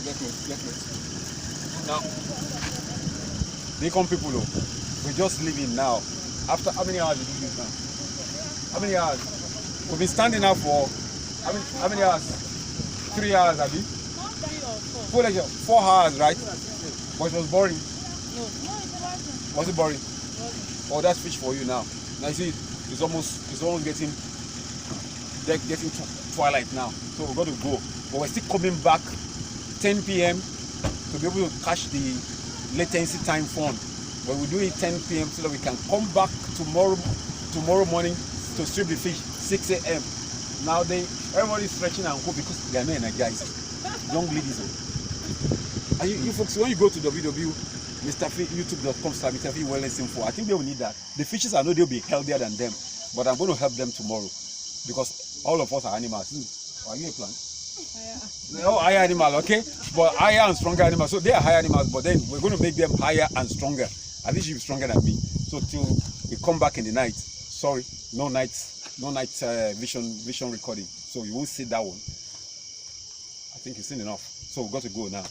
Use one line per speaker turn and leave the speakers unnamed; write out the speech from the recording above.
Get me. Now, they come people, we're just leaving now. After how many hours did you use now? How many hours? We've been standing now for how many hours? 3 hours, have you?
Not 3 or 4.
Full lecture, 4 hours, right? But it was boring.
No, it wasn't.
Was it boring?
It wasn't.
Oh, that's fish for you now. Now you see, it's almost getting twilight now. So we've got to go. But we're still coming back 10 p.m. to be able to catch the latency time fund. But we do it 10 p.m. so that we can come back tomorrow morning to strip the fish 6 a.m. Now everybody's stretching and hope because they are not energized. Young ladies. And you folks, when you go to www.mrfishbiodisk.com/Mrfish Wellness Info, I think they will need that. The fishes I know they'll be healthier than them, but I'm going to help them tomorrow because all of us are animals. Are you a plant? No, higher animal, okay? But higher and stronger animals. So they are higher animals, but then we're going to make them higher and stronger. I think she'll be stronger than me. So till we come back in the night, sorry, no night vision recording. So you won't see that one. I think you've seen enough. So we've got to go now.